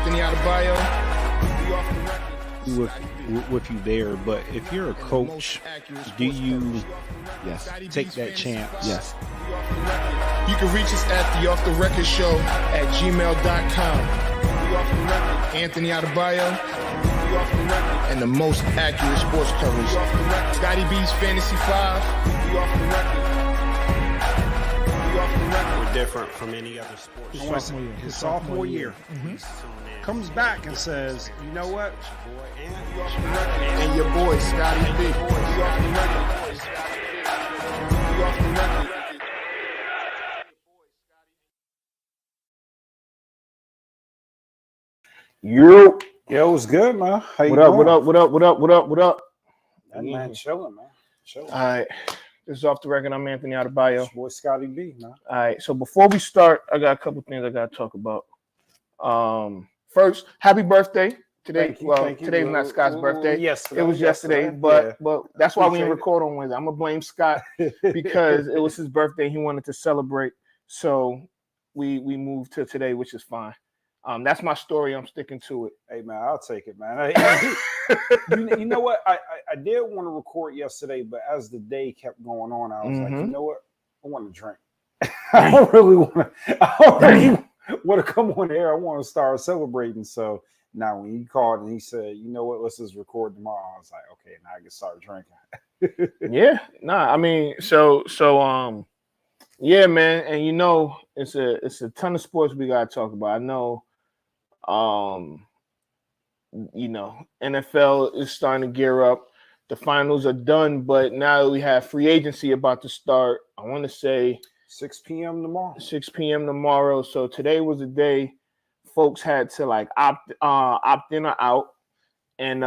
Anthony Adebayo. We off the record. With you there, but if you're a coach, do you take that chance? Yes. You can reach us at the Off the Record Show at gmail.com. Anthony Adebayo and the most accurate sports coverage. Scotty B's Fantasy 5. We're different from any other sport. His sophomore year. Comes back and says, you know what? And your boy, Scotty B. Yo, what's good, man? How you doing? What up? That man chilling, man. Chilling. All right. This is Off the Record. I'm Anthony Adebayo. It's your boy Scotty B, man. All right. So before we start, I got a couple things I got to talk about. First, happy birthday today. Thank you. Today's not Scott's birthday. Yesterday. It was yesterday, but that's why we didn't record on Wednesday. I'm gonna blame Scott because it was his birthday. He wanted to celebrate, so we moved to today, which is fine. That's my story. I'm sticking to it. Hey, man, I'll take it, man. You know what? I did want to record yesterday, but as the day kept going on, I was like, you know what? I want to drink. I don't really want to come on air. I want to start celebrating. So now when he called and he said, you know what, let's just record tomorrow, I was like, okay, now I can start drinking. I mean, so yeah, man, and you know, it's a ton of sports we gotta talk about. I know, you know, NFL is starting to gear up. The finals are done, but now we have free agency about to start. I want to say 6 p.m. tomorrow. 6 p.m. tomorrow. So today was the day folks had to like opt in or out, and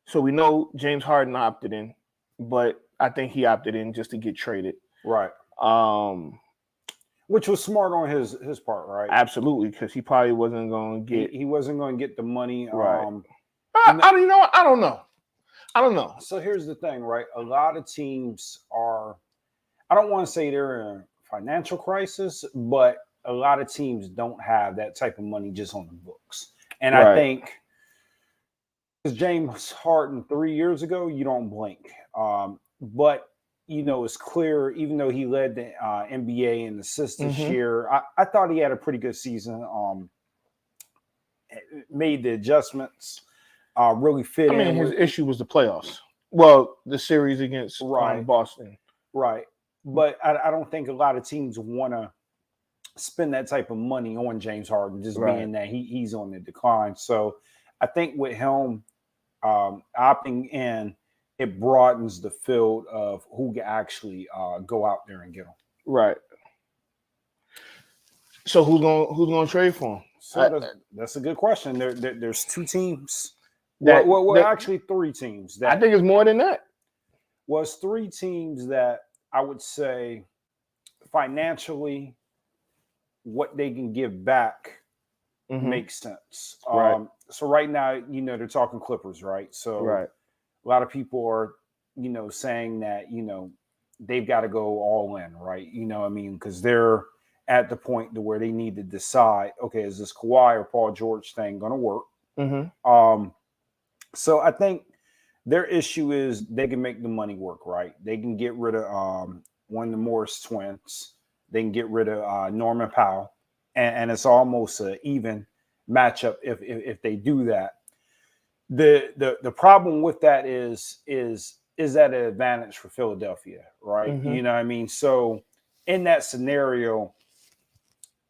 so we know James Harden opted in, but I think he opted in just to get traded. Right. Which was smart on his part, right? Absolutely, because he probably wasn't going to get. He wasn't going to get the money. Right. I don't know. So here's the thing, right? A lot of teams are. I don't want to say they're in a financial crisis, but a lot of teams don't have that type of money just on the books. And I think because James Harden 3 years ago, you don't blink. But you know, it's clear, even though he led the NBA in assists this year, I thought he had a pretty good season. Made the adjustments, really fit in. I mean, his issue was the playoffs. Well, the series against Boston. Right. But I don't think a lot of teams want to spend that type of money on James Harden, just being that he's on the decline. So I think with him opting in, it broadens the field of who can actually go out there and get him. Right. So who's gonna trade for him? So that's a good question. There's two teams. Actually three teams. I think it's more than that. Well, it's three teams that I would say financially what they can give back makes sense. Right. So right now, you know, they're talking Clippers, right? So a lot of people are, you know, saying that, you know, they've got to go all in, right? You know what I mean? Because they're at the point to where they need to decide, okay, is this Kawhi or Paul George thing going to work? So I think their issue is they can make the money work, right? They can get rid of one of the Morris twins. They can get rid of Norman Powell. And it's almost an even matchup if they do that. The problem with that is that an advantage for Philadelphia, right? You know what I mean? So in that scenario,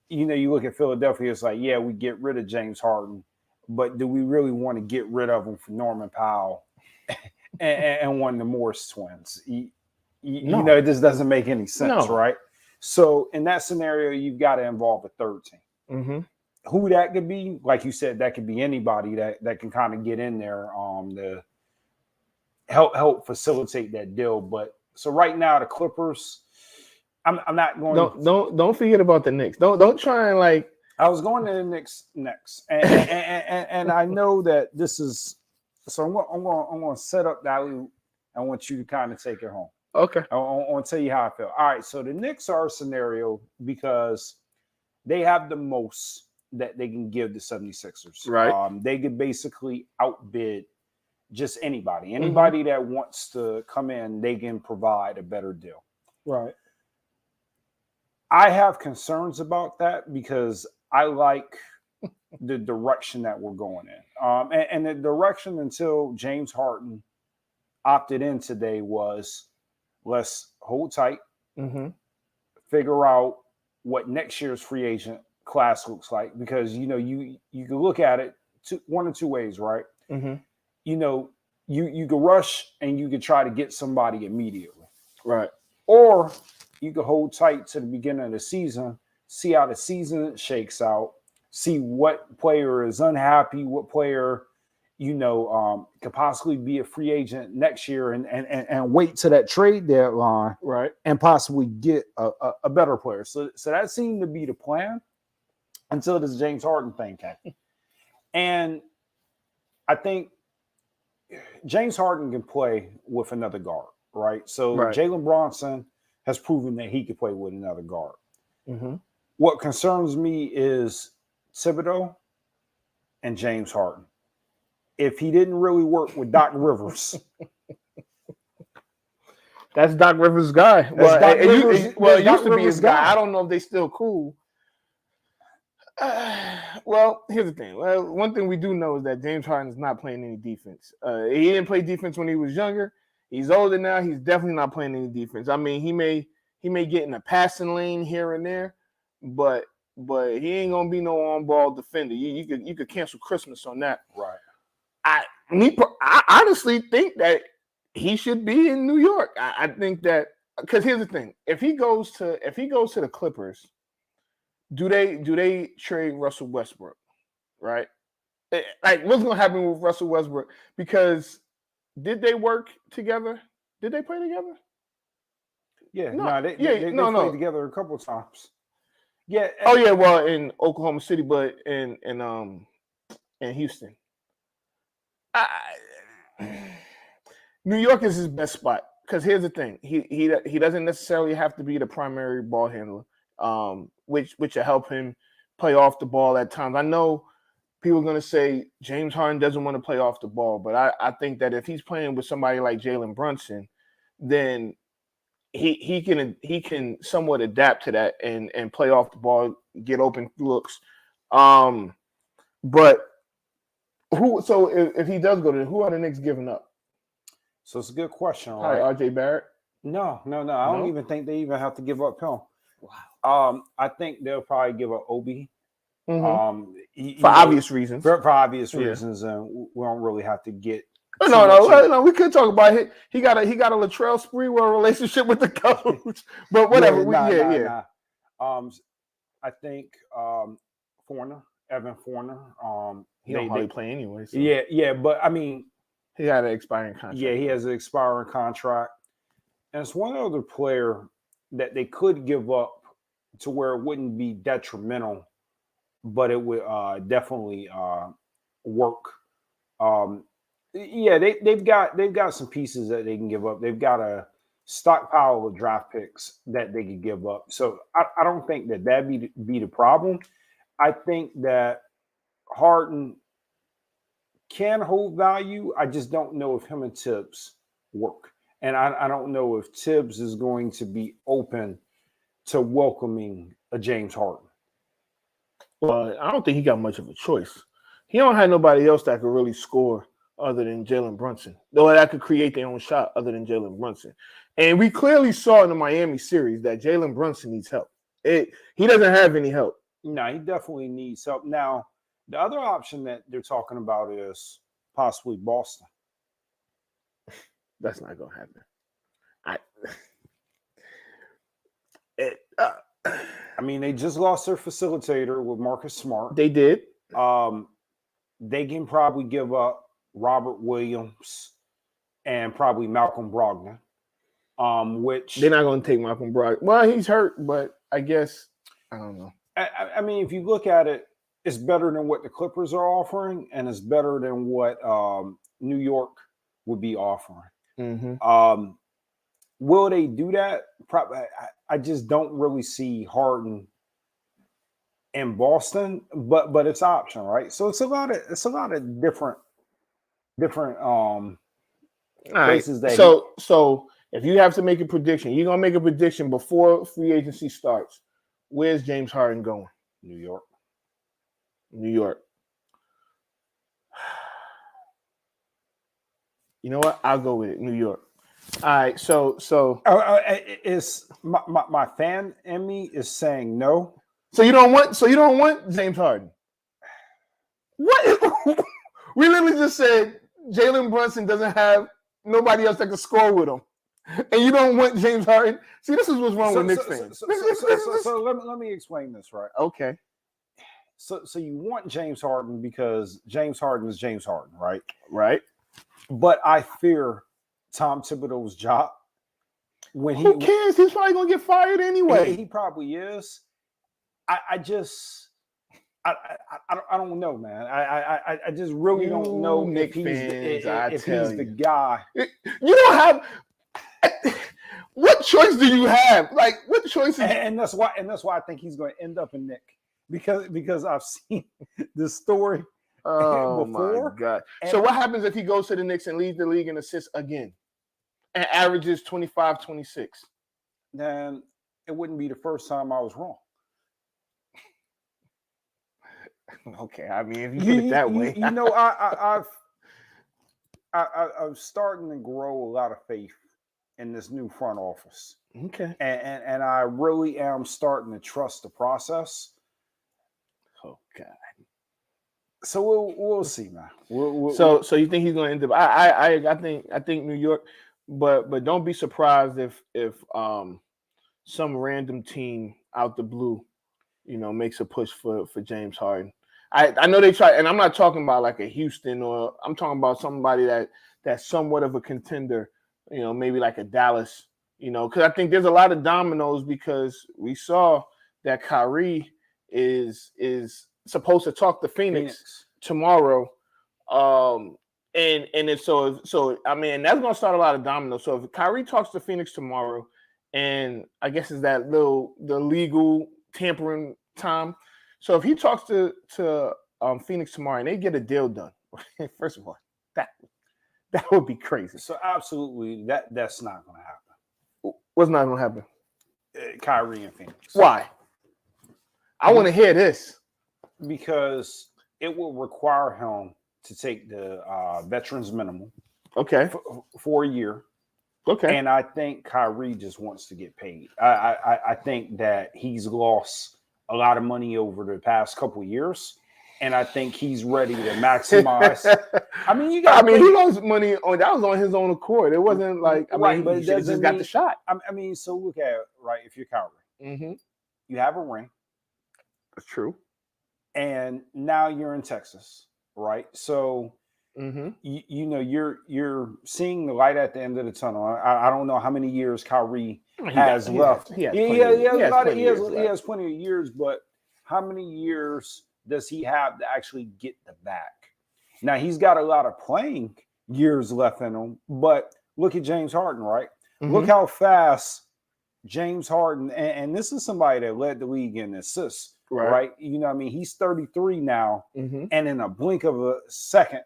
you know, you look at Philadelphia, it's like, yeah, we get rid of James Harden, but do we really want to get rid of him for Norman Powell and one of the Morris twins? You know, it just doesn't make any sense, right? So in that scenario, you've got to involve a third team. Who that could be, like you said, that could be anybody that can kind of get in there to help facilitate that deal. But so right now, the Clippers, I'm not going. Don't forget about the Knicks. Don't try and like. I was going to the Knicks next, and I know that this is. So I'm going to set up that. I want you to kind of take it home. Okay. I want to tell you how I feel. All right. So the Knicks are a scenario because they have the most that they can give the 76ers. Right. They could basically outbid just anybody. Anybody that wants to come in, they can provide a better deal. Right. I have concerns about that because I like the direction that we're going in. And the direction until James Harden opted in today was let's hold tight, figure out what next year's free agent class looks like, because you can look at it one or two ways, right? You could rush and you could try to get somebody immediately, Right. or you could hold tight to the beginning of the season, see how the season shakes out, see what player is unhappy, what player could possibly be a free agent next year, and wait to that trade deadline, Right. and possibly get a better player. So that seemed to be the plan until this James Harden thing came. And I think James Harden can play with another guard, right? So Right. Jalen Brunson has proven that he can play with another guard. Mm-hmm. What concerns me is Thibodeau and James Harden. If he didn't really work with Doc Rivers, that's Doc Rivers' guy. It used to be his guy. I don't know if they still cool. Well, here's the thing. Well, one thing we do know is that James Harden is not playing any defense. He didn't play defense when he was younger. He's older now. He's definitely not playing any defense. I mean, he may get in a passing lane here and there, but he ain't gonna be no on-ball defender. You could cancel Christmas on that. right? I honestly think that he should be in New York. I think that, because here's the thing: if he goes to the Clippers, do they trade Russell Westbrook? Right? Like, what's gonna happen with Russell Westbrook? Because did they work together? Did they play together? Yeah, No, they played together a couple of times. Yeah. Oh yeah, well, in Oklahoma City, but in Houston. New York is his best spot, because here's the thing: he doesn't necessarily have to be the primary ball handler, which will help him play off the ball at times. I know people are going to say James Harden doesn't want to play off the ball, but I think that if he's playing with somebody like Jalen Brunson, then he can somewhat adapt to that and play off the ball, get open looks. But so if he does go to, who are the Knicks giving up? So it's a good question, right? RJ Barrett? No. I don't even think they even have to give up him. Wow. I think they'll probably give up Obi. For obvious reasons. For obvious reasons, and we don't really have to get. No. We could talk about it. He got a Latrell Sprewell relationship with the coach, but whatever. Nah. I think Evan Fournier. He don't hardly play anyway. So. Yeah, but I mean, he had an expiring contract. Yeah, he has an expiring contract, and it's one other player that they could give up to where it wouldn't be detrimental, but it would definitely work. They've got some pieces that they can give up. They've got a stockpile of draft picks that they could give up. So I don't think that be the problem. I think that Harden can hold value. I just don't know if him and Tibbs work. And I don't know if Tibbs is going to be open to welcoming a James Harden. Well, I don't think he got much of a choice. He don't have nobody else that could really score other than Jalen Brunson, though that could create their own shot other than Jalen Brunson. And we clearly saw in the Miami series that Jalen Brunson needs help. He doesn't have any help. No, he definitely needs help. Now, the other option that they're talking about is possibly Boston. That's not going to happen. I mean, they just lost their facilitator with Marcus Smart. They did. They can probably give up Robert Williams and probably Malcolm Brogdon, which they're not going to take Malcolm Brogdon. Well, he's hurt, but I guess I don't know. I mean, if you look at it, it's better than what the Clippers are offering, and it's better than what New York would be offering. Mm-hmm. Will they do that? Probably. I just don't really see Harden in Boston, but it's option, right? So it's a lot of different All right. places that So if you have to make a prediction, you're gonna make a prediction before free agency starts. Where's James Harden going? New York. New York. You know what? I'll go with it. New York. All right. So It's my fan in me is saying no. So you don't want James Harden. What? We literally just said Jalen Brunson doesn't have nobody else that can score with him, and you don't want James Harden. See, this is what's wrong with Knicks fans. So let me explain this, right? Okay. So you want James Harden because James Harden is James Harden, right? Right. But I fear Tom Thibodeau's job when Who cares? He's probably gonna get fired anyway. He probably is. I don't know, man. I just really don't know Knicks if he's the guy. You don't have. What choice do you have? Like, what choice? And that's why I think he's going to end up in Nick because I've seen this story before. My God! So what happens if he goes to the Knicks and leads the league in assists again, and averages 25, 26? Then it wouldn't be the first time I was wrong. Okay, I mean, if you put it that way, you know, I'm starting to grow a lot of faith in this new front office. Okay, and I really am starting to trust the process. Oh God! So we'll see, man. So you think he's going to end up? I think New York, but don't be surprised if some random team out the blue, makes a push for James Harden. I know they try, and I'm not talking about like a Houston, or I'm talking about somebody that's somewhat of a contender, maybe like a Dallas, because I think there's a lot of dominoes, because we saw that Kyrie is supposed to talk to Phoenix tomorrow, and it's so I mean, that's gonna start a lot of dominoes. So if Kyrie talks to Phoenix tomorrow, and I guess it's the legal tampering time. So if he talks to Phoenix tomorrow and they get a deal done, first of all, that would be crazy. So absolutely, that's not going to happen. What's not going to happen? Kyrie and Phoenix. Why? I want to hear this. Because it will require him to take the veterans minimum. Okay. For a year. Okay. And I think Kyrie just wants to get paid. I think that he's lost a lot of money over the past couple of years, and I think he's ready to maximize. I mean, he lost money that was on his own accord. It wasn't like but he just got the shot. I mean, so look at it, right? If you're Kyrie, you have a ring. That's true. And now you're in Texas, right? So you're seeing the light at the end of the tunnel. I don't know how many years Kyrie has left. He has plenty of years, but how many years does he have to actually get the back? Now he's got a lot of playing years left in him, but look at James Harden, right? Look how fast James Harden, and this is somebody that led the league in assists. Right. He's 33 now, and in a blink of a second,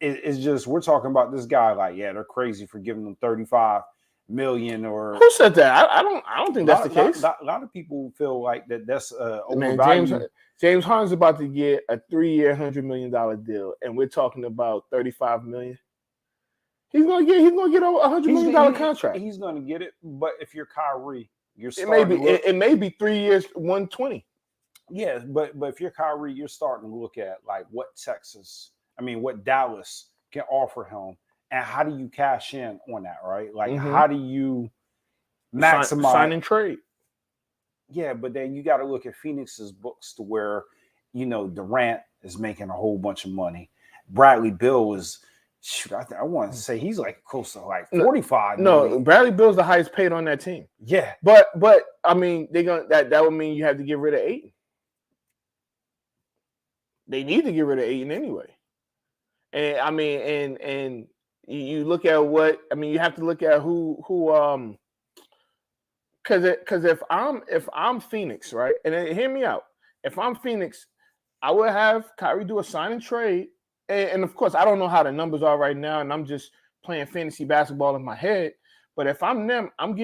it's just, we're talking about this guy like, yeah, they're crazy for giving him 35 million. Or who said that? I don't think that's the case. A lot of people feel like that's overvalued. James Harden's about to get a 3-year, $100 million deal, and we're talking about 35 million. He's gonna get a $100 million contract. He's gonna get it, but if you're Kyrie, it may be 3 years, 120. Yeah, but if you're Kyrie, you're starting to look at like what Dallas can offer him, and how do you cash in on that, right? Like, how do you maximize sign and trade? Yeah, but then you got to look at Phoenix's books to where, Durant is making a whole bunch of money. Bradley Beal is, I want to say he's like close to like 45. No, Bradley Beal's the highest paid on that team. Yeah, but I mean, that would mean you have to get rid of Ayton. They need to get rid of Ayton anyway. And I mean, and you look at you have to look at who because if I'm Phoenix, right? And hear me out. if I'm Phoenix, I would have Kyrie do a sign and trade. And of course, I don't know how the numbers are right now, and I'm just playing fantasy basketball in my head. But if I'm them, I'm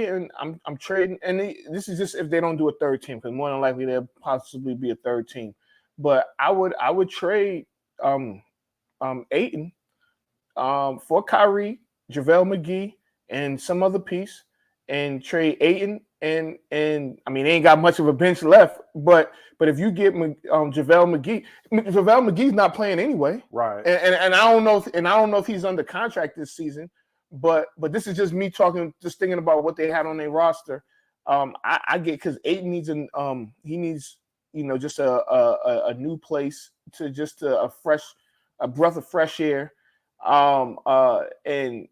trading, and this is just if they don't do a third team, because more than likely there'll possibly be a third team. But I would trade Ayton for Kyrie, JaVale McGee, and some other piece, and trade Ayton. And I mean, they ain't got much of a bench left, but if you get JaVale McGee's not playing anyway, Right? And I don't know if he's under contract this season, but this is just me talking, just thinking about what they had on their roster. I get, because Ayton needs he needs just a new place to just a breath of fresh air, and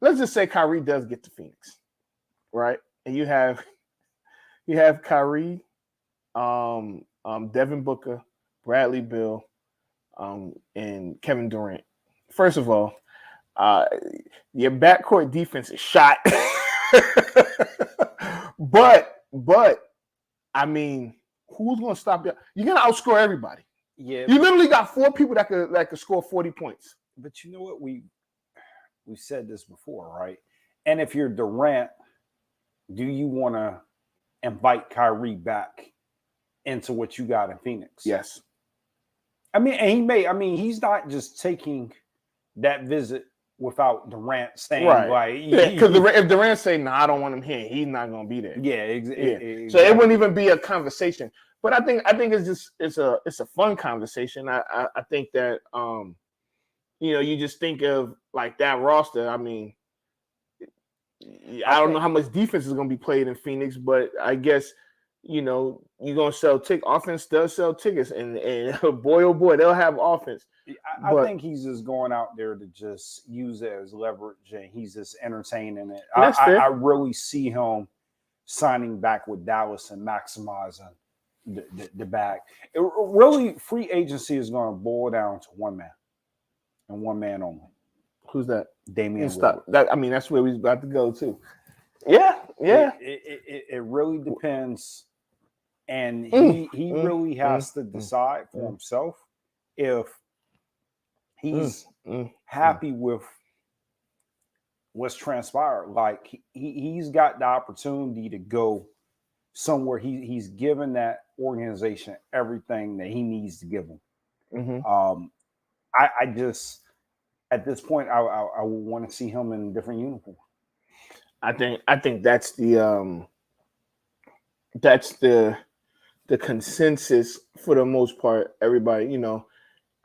let's just say Kyrie does get to Phoenix, right? And you have Kyrie, Devin Booker, Bradley Beal, and Kevin Durant. First of all, your backcourt defense is shot. but I mean, who's going to stop you? You're going to outscore everybody. Yeah, you literally got 4 people that could score 40 points. But you know what, we said this before, right? And if you're Durant, do you want to invite Kyrie back into what you got in Phoenix? Yes. I mean, and he's not just taking that visit without Durant saying, right. Because if Durant say, "No, I don't want him here," he's not going to be there. Yeah, exactly. So it wouldn't even be a conversation. But I think it's a fun conversation. I think that you just think of like that roster. I mean, I don't know how much defense is going to be played in Phoenix, but I guess you're going to sell tickets. Offense does sell tickets, and boy, oh boy, they'll have offense. I think he's just going out there to just use it as leverage, and he's just entertaining it. I really see him signing back with Dallas and maximizing the back. Really, free agency is going to boil down to one man and one man only. Who's that? Damian Stop. That's where we're about to go to. Yeah. It really depends, and he really has to decide for himself if he's happy with what's transpired. Like he's got the opportunity to go somewhere. He's given that organization everything that he needs to give them. Mm-hmm. I just at this point I would want to see him in a different uniform. I think that's the consensus for the most part. Everybody,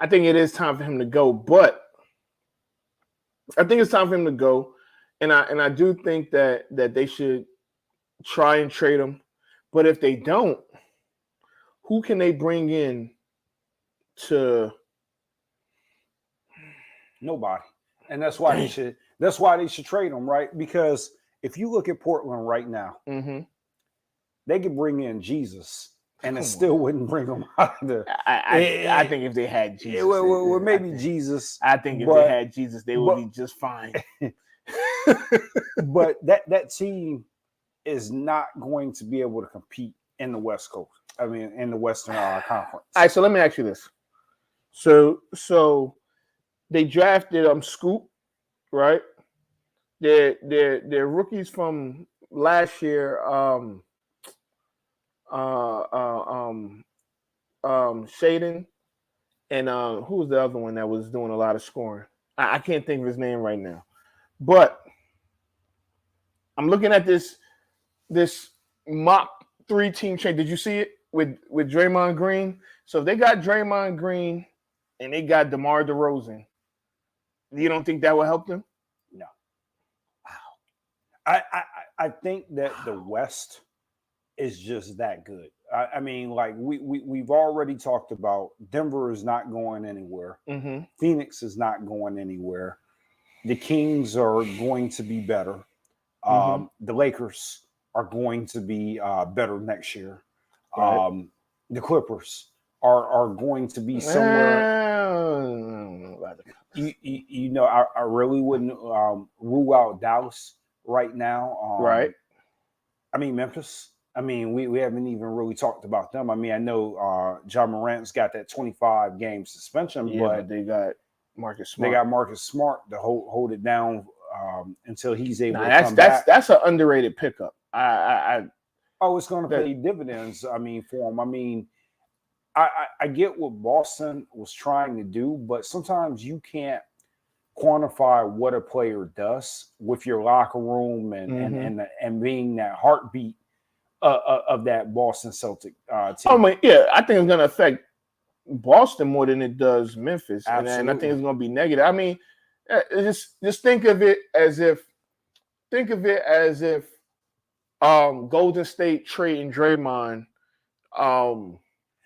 I think it is time for him to go, but I think it's time for him to go, and I do think that they should try and trade him. But if they don't, who can they bring in to? Nobody, and that's why they should. That's why they should trade him, right? Because if you look at Portland right now, they could bring in Jesus, and it still wouldn't bring them out of there. I think if they had Jesus, well, maybe Jesus. I think if they had Jesus, they would be just fine. But that team is not going to be able to compete in the West Coast. I mean, in the Western Conference. All right, so let me ask you this. So they drafted Scoop, right? They're rookies from last year. Shaden, and who was the other one that was doing a lot of scoring? I can't think of his name right now. But I'm looking at this mock 3-team trade. Did you see it with Draymond Green? So if they got Draymond Green and they got DeMar DeRozan, you don't think that will help them? No. Wow. I think that the West is just that good. I mean, like we've already talked about, Denver is not going anywhere. Mm-hmm. Phoenix is not going anywhere. The Kings are going to be better. The Lakers are going to be better next year. Right. The Clippers are going to be somewhere. I really wouldn't rule out Dallas right now. Right. I mean, Memphis I mean, we haven't even really talked about them. I mean, I know John Morant's got that 25-game suspension, Yeah, but they got Marcus Smart. They got Marcus Smart to hold it down until he's able to come back. back. That's an underrated pickup. It's going to pay dividends. I mean, for him. I mean, I get what Boston was trying to do, but sometimes you can't quantify what a player does with your locker room and being that heartbeat of that Boston Celtic team. I mean, yeah, I think it's going to affect Boston more than it does Memphis, and I think it's going to be negative. I mean, just think of it as if Golden State trading Draymond.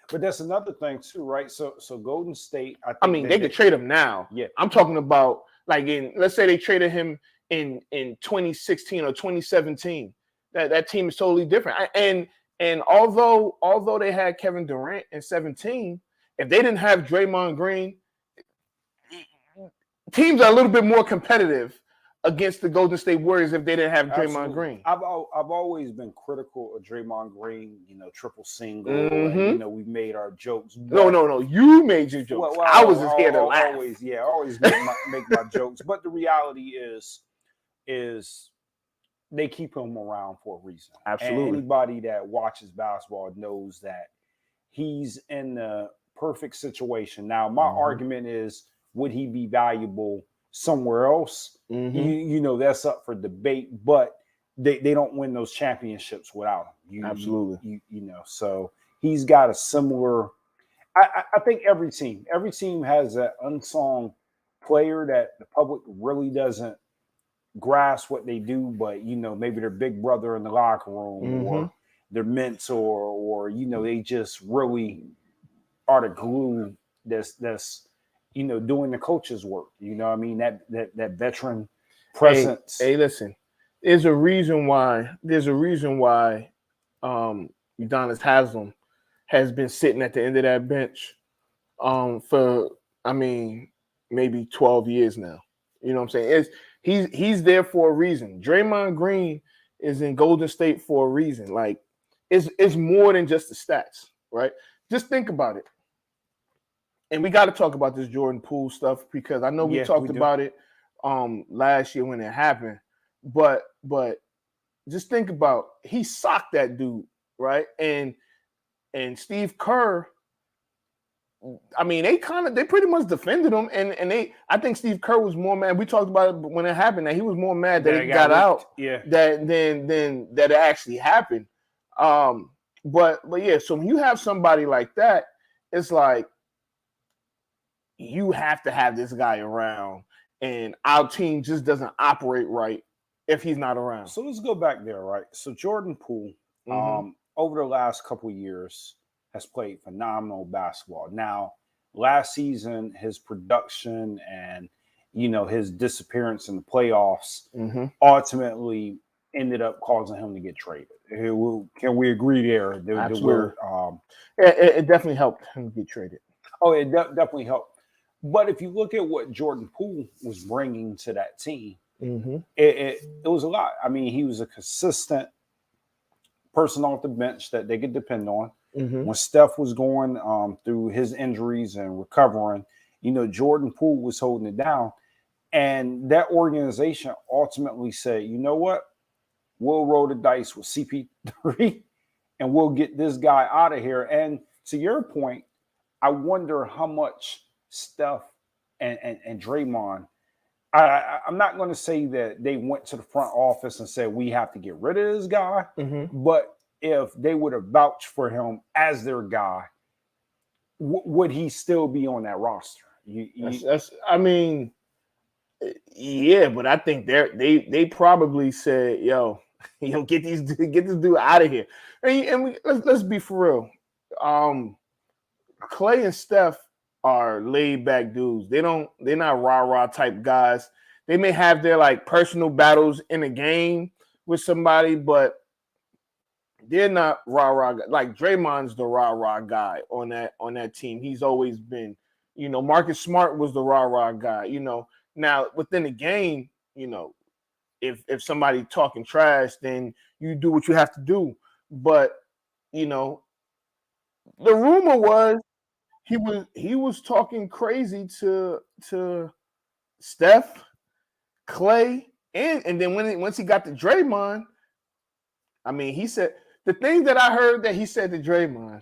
But that's another thing too, right? So Golden State. I mean, they could trade him now. Yeah, I'm talking about like let's say they traded him in 2016 or 2017. That team is totally different. And although they had Kevin Durant in 17, if they didn't have Draymond Green, teams are a little bit more competitive against the Golden State Warriors if they didn't have Draymond Green. I've always been critical of Draymond Green, triple single. And, we made our jokes. No. You made your jokes. Well, I was just here to laugh. Always make my jokes. But the reality is they keep him around for a reason. Absolutely. And anybody that watches basketball knows that he's in the perfect situation. Now, my argument is, would he be valuable somewhere else? That's up for debate, but they don't win those championships without him. Absolutely. So he's got a similar. I think every team has that unsung player that the public really doesn't grasp what they do, but maybe their big brother in the locker room or their mentor, or they just really are the glue that's doing the coach's work. I mean, that veteran presence. Hey, listen, there's a reason why Udonis Haslem has been sitting at the end of that bench for maybe 12 years now. You know what I'm saying? He's there for a reason. Draymond Green is in Golden State for a reason. Like it's more than just the stats, right? Just think about it. And we got to talk about this Jordan Poole stuff because I know we talked about it last year when it happened. But just think about, he socked that dude, right? And Steve Kerr, I mean, they pretty much defended him, and I think Steve Kerr was more mad. We talked about it when it happened, that he was more mad that he got out than that it actually happened. But yeah, so when you have somebody like that, it's like you have to have this guy around, and our team just doesn't operate right if he's not around. So let's go back there, right? So Jordan Poole, over the last couple of years, has played phenomenal basketball. Now, last season, his production and, his disappearance in the playoffs ultimately ended up causing him to get traded. Can we agree there? Absolutely. It definitely helped him get traded. Oh, it definitely helped. But if you look at what Jordan Poole was bringing to that team, it was a lot. I mean, he was a consistent person off the bench that they could depend on. When Steph was going through his injuries and recovering, Jordan Poole was holding it down. And that organization ultimately said, you know what? We'll roll the dice with CP3 and we'll get this guy out of here. And to your point, I wonder how much Steph and Draymond, I'm not going to say that they went to the front office and said, we have to get rid of this guy, but if they would have vouched for him as their guy, would he still be on that roster? Yeah, but I think they probably said, "Yo, get this dude out of here." And let's be for real. Clay and Steph are laid back dudes. They're not rah-rah type guys. They may have their like personal battles in a game with somebody, but they're not rah-rah. Like Draymond's the rah-rah guy on that team. He's always been, Marcus Smart was the rah-rah guy, Now within the game, if somebody talking trash, then you do what you have to do. but you know, the rumor was he was talking crazy to Steph, Clay, and then once he got to Draymond, I mean, he said the thing that I heard that he said to Draymond.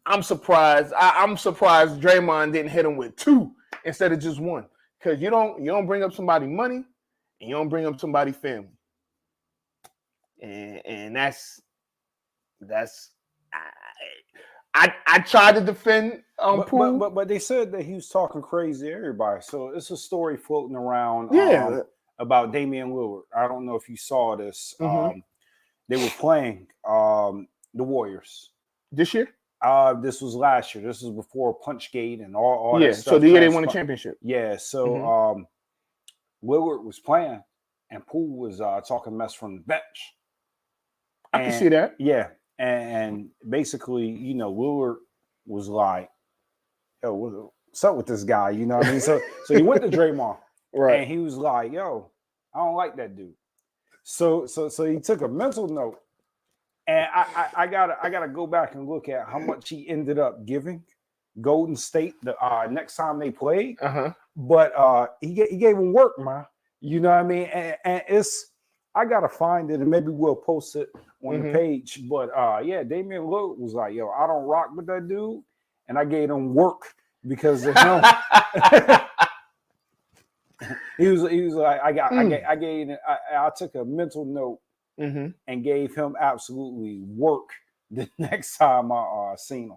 I'm surprised. I'm surprised Draymond didn't hit him with 2 instead of just 1. Because you don't bring up somebody money and you don't bring up somebody family. And that's I tried to defend Poole. But they said that he was talking crazy to everybody. So it's a story floating around about Damian Lillard. I don't know if you saw this. Mm-hmm. They were playing the Warriors. This year? This was last year. This was before Punchgate and all that stuff. So the year they won the championship. Yeah, so Lillard was playing and Poole was talking mess from the bench. I can see that. Yeah. And basically, you know, Lillard was like, yo, what's up with this guy? You know what I mean? So he went to Draymond. Right. And he was like, yo, I don't like that dude. So he took a mental note. And I gotta go back and look at how much he ended up giving Golden State the next time they played. But he gave him work, man. You know what I mean? And it's I gotta find it and maybe we'll post it on the page. But yeah, Damian Lillard was like, yo, I don't rock with that dude, and I gave him work because of him. he was like, I took a mental note and gave him absolutely work the next time I seen him.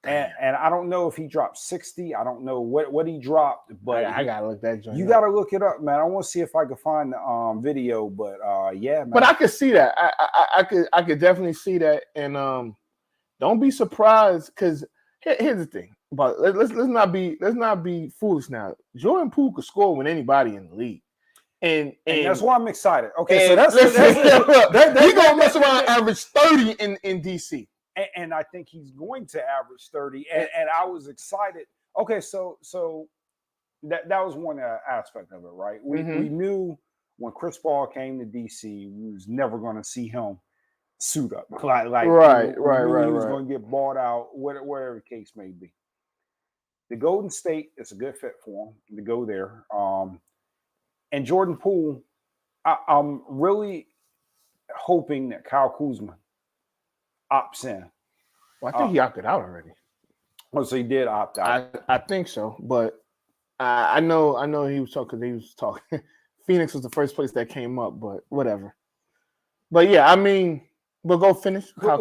And I don't know if he dropped 60. I don't know what he dropped, but I gotta look that joint. You gotta look it up, man. I want to see if I can find the video, but yeah, man. But I could see that. I could definitely see that, and don't be surprised because here's the thing. But let's not be foolish now. Jordan Poole could score with anybody in the league, and that's why I'm excited. Okay, so that's he's gonna mess around, average 30 in DC. And I think he's going to average 30. And I was excited. Okay, so that was one aspect of it, right? We knew when Chris Paul came to DC, we was never going to see him suit up. Like right. He was going to get bought out, whatever the case may be. The Golden State is a good fit for him to go there. And Jordan Poole, I'm really hoping that Kyle Kuzma opts in. Well, I think he opted out already. Oh, so he did opt out. I think so, but I know he was talking. Phoenix was the first place that came up, but whatever. But yeah, I mean, but go finish. But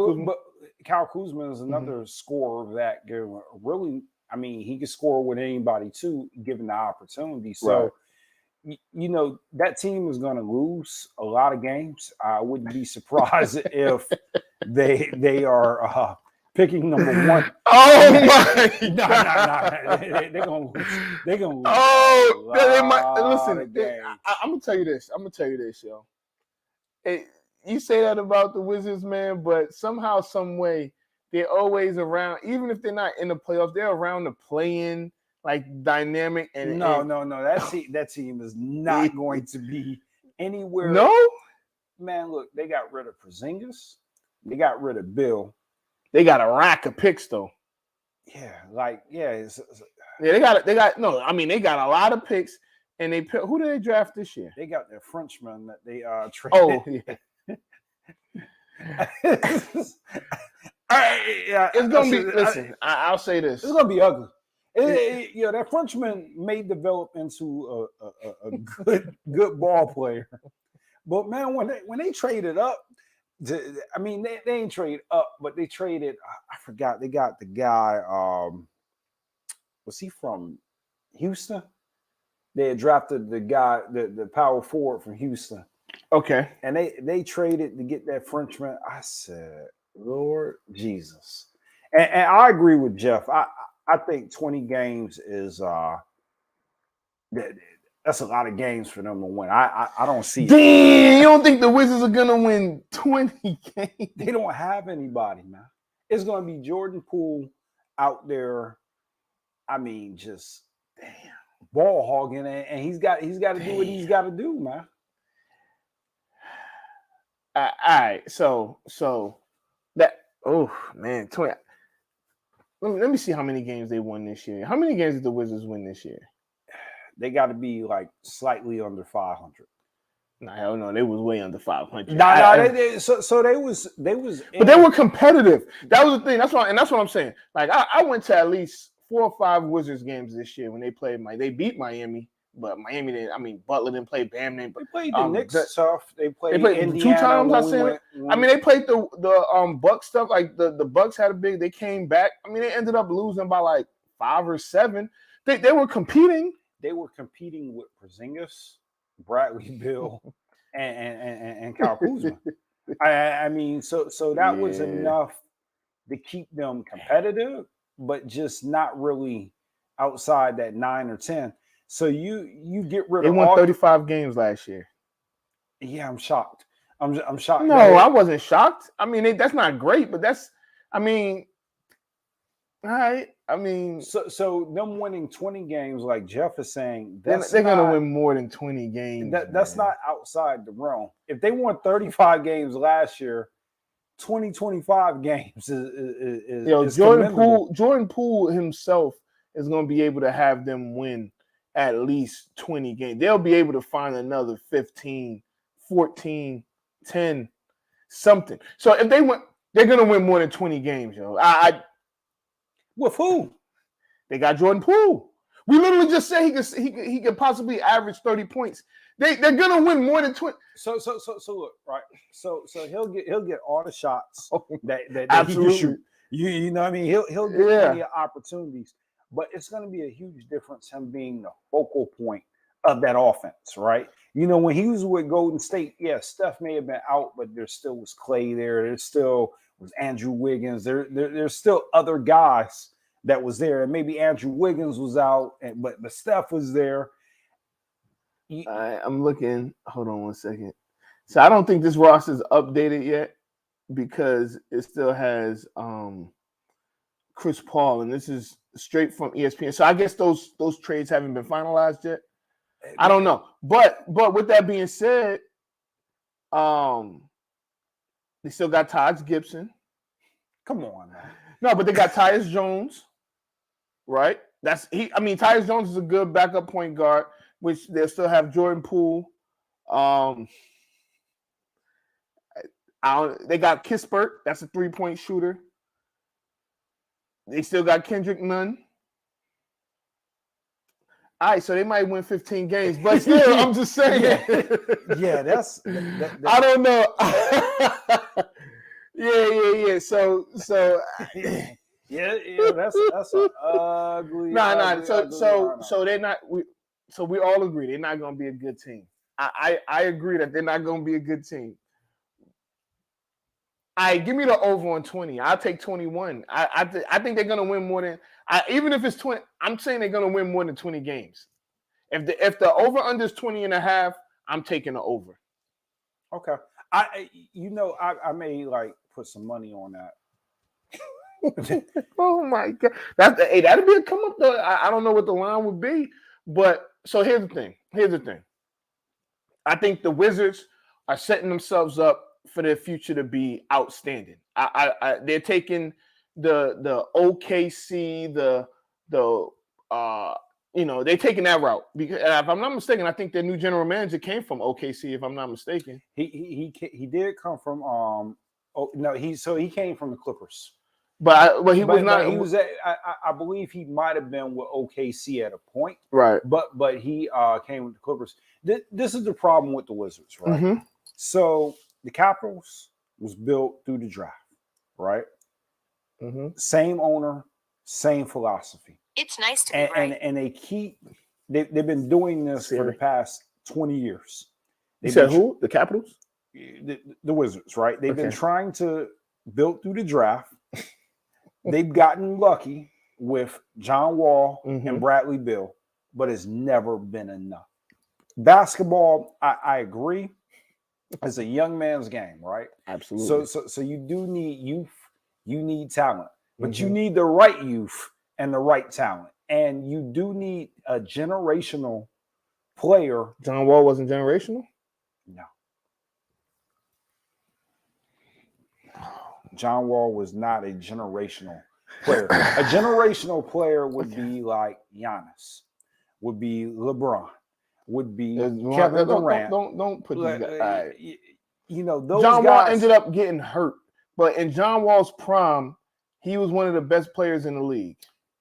Kyle Kuzma is another scorer that really, I mean, he can score with anybody too, given the opportunity. So, you know, that team is going to lose a lot of games. I wouldn't be surprised if they are picking number 1. Oh my God! They're gonna lose. Oh, they might listen. I'm gonna tell you this, yo. You say that about the Wizards, man, but somehow, some way, they're always around. Even if they're not in the playoffs, they're around the play-in, like dynamic. And no. That team is not going to be anywhere. No, man. Look, they got rid of Porzingis. They got rid of Bill. They got a rack of picks, though. Yeah, they got no. I mean, they got a lot of picks, and who did they draft this year? They got their Frenchman that they traded. Oh, yeah. It's gonna be. Listen, I'll say this. It's gonna be ugly. That Frenchman may develop into a good ball player, but man, when they traded up. I mean, they ain't trade up, but they traded. I forgot. They got the guy. Was he from Houston? They had drafted the guy, the power forward from Houston. Okay. And they traded to get that Frenchman. I said, Lord Jesus. And I agree with Jeff. I think 20 games is that's a lot of games for them to win. I don't see it. Damn, you don't think the Wizards are gonna win 20 games? They don't have anybody, man. It's gonna be Jordan Poole out there. I mean, just ball hogging, and he's got to do what he's got to do, man. All right, so that man, 20. Let me see how many games they won this year. How many games did the Wizards win this year? They got to be like slightly under 500. Nah, hell no, they was way under 500. So they was. But they were competitive. That was the thing. That's what I'm saying. Like I went to at least 4 or 5 Wizards games this year when they played they beat Miami, but Miami didn't. I mean, Butler didn't play. Bam didn't. They played the Knicks tough. They played Indiana 2 times. I said. I mean, they played the Bucks stuff. Like the Bucks had a big. They came back. I mean, they ended up losing by like 5 or 7. They were competing. They were competing with Porzingis, Bradley Beal, and Kyle Kuzma. I mean, so that was enough to keep them competitive, but just not really outside that 9 or 10. So you get rid of. They won 35 games last year. Yeah, I'm shocked. I'm shocked. No, I wasn't shocked. I mean, that's not great, but that's. I mean, all right. I mean, so them winning 20 games, like Jeff is saying, they're gonna win more than 20 games. That's not outside the realm. If they won 35 games last year, 25 games is Jordan Poole himself is going to be able to have them win at least 20 games. They'll be able to find another 15, 14, 10, something. So if they win, they're going to win more than 20 games, yo. With who? They got Jordan Poole. We literally just said he could possibly average 30 points. They're gonna win more than 20. So look, right. So he'll get all the shots that absolutely. he can shoot. You know what I mean? He'll get plenty of opportunities, but it's gonna be a huge difference him being the focal point of that offense, right? You know, when he was with Golden State, Steph may have been out, but there still was Clay there. There still was Andrew Wiggins. There's still other guys that was there, and maybe Andrew Wiggins was out, but Steph was there. I'm looking. Hold on 1 second. So I don't think this roster is updated yet because it still has Chris Paul, and this is straight from ESPN. So I guess those trades haven't been finalized yet. I don't know, but with that being said, they still got Taj Gibson. Come on, man. No, but they got Tyus Jones, right? Tyus Jones is a good backup point guard, which they'll still have Jordan Poole. They got Kispert. That's a 3-point shooter. They still got Kendrick Nunn. All right, so they might win 15 games, but still, I'm just saying. That's I don't know. Yeah. So that's an ugly. So they're not. We all agree they're not going to be a good team. I agree that they're not going to be a good team. Give me the over on 20. I'll take 21. I think they're going to win more than even if it's 20. I'm saying they're going to win more than 20 games. If the over under is 20 and a half, I'm taking the over. Okay. I may like put some money on that. Oh my God. That'd be a come up though. I don't know what the line would be, but so here's the thing. I think the Wizards are setting themselves up for their future to be outstanding. They're taking the OKC, they're taking that route because if I'm not mistaken, I think their new general manager came from OKC. If I'm not mistaken, he did come from he came from the Clippers, but he was not. He was I believe he might have been with OKC at a point, right? But he came with the Clippers. This is the problem with the Wizards, right? Mm-hmm. So the Capitals was built through the draft, right? Mm-hmm. Same owner, same philosophy. It's nice to be right. And they've been doing this for the past 20 years. You said who? The Capitals? The Wizards, right? They've been trying to build through the draft. They've gotten lucky with John Wall and Bradley Beal, but it's never been enough. Basketball, I agree, it's a young man's game, right? Absolutely. So you do need youth, you need talent, but you need the right youth and the right talent. And you do need a generational player. John Wall wasn't generational? No. John Wall was not a generational player. A generational player would be like Giannis, would be LeBron, would be Kevin Durant. Don't put these guys. You know, those John guys, Wall ended up getting hurt, but in John Wall's prime, he was one of the best players in the league.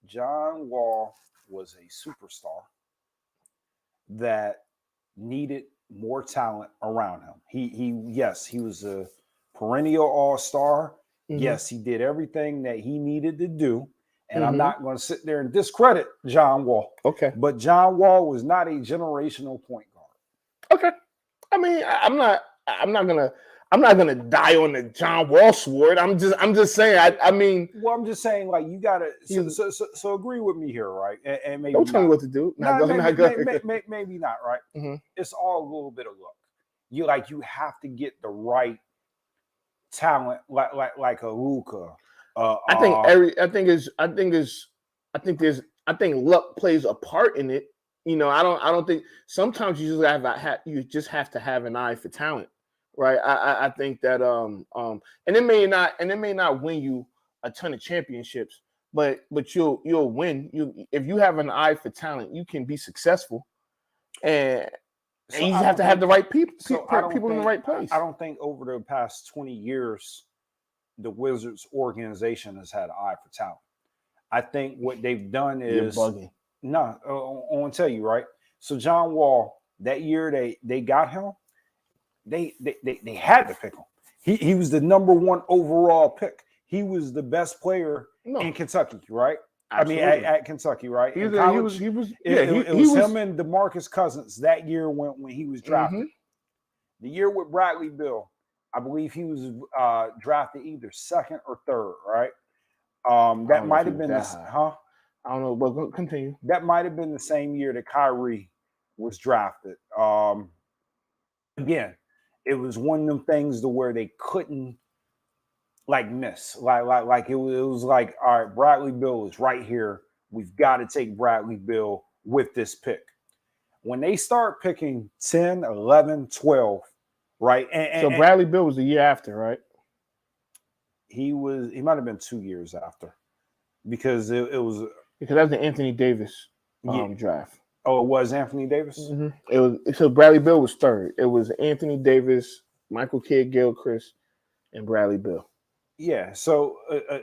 John Wall was a superstar that needed more talent around him. He was a perennial all-star. Mm-hmm. Yes, he did everything that he needed to do. And Mm-hmm. I'm not going to sit there and discredit John Wall. Okay. But John Wall was not a generational point guard. Okay. I mean, I'm not gonna die on the John Wall sword. I'm just saying. I mean, well, I'm just saying, like, you gotta so agree with me here, right? And maybe don't tell me not. what to do. Maybe not, right? Mm-hmm. It's all a little bit of luck. You have to get the right talent, like a Luka. I think luck plays a part in it. You know, I don't think sometimes you just have to have an eye for talent, right? I think that and it may not win you a ton of championships, but you'll win. If you have an eye for talent, you can be successful, and you just have to have the right people in the right place. I don't think over the past 20 years the Wizards organization has had an eye for talent. I think what they've done is You're bugging. No, I want to tell you, right? So John Wall, that year they got him, they had to pick him. He was the number 1 overall pick. He was the best player in Kentucky, right? Absolutely. I mean, at Kentucky, right? He was him and DeMarcus Cousins that year when he was drafted. Mm-hmm. The year with Bradley Beal, I believe he was drafted either 2nd or 3rd, right? That might have been I don't know, but continue. That might have been the same year that Kyrie was drafted. Again, it was one of them things to where they couldn't miss. Like it was like, all right, Bradley Beal is right here. We've got to take Bradley Beal with this pick. When they start picking 10, 11, 12, right? So Bradley Beal was the year after, right? He might have been 2 years after, because it was because that was the Anthony Davis draft. Oh, it was Anthony Davis? Mm-hmm. It was. So Bradley Beal was 3rd. It was Anthony Davis, Michael Kidd-Gilchrist, and Bradley Beal. Yeah. So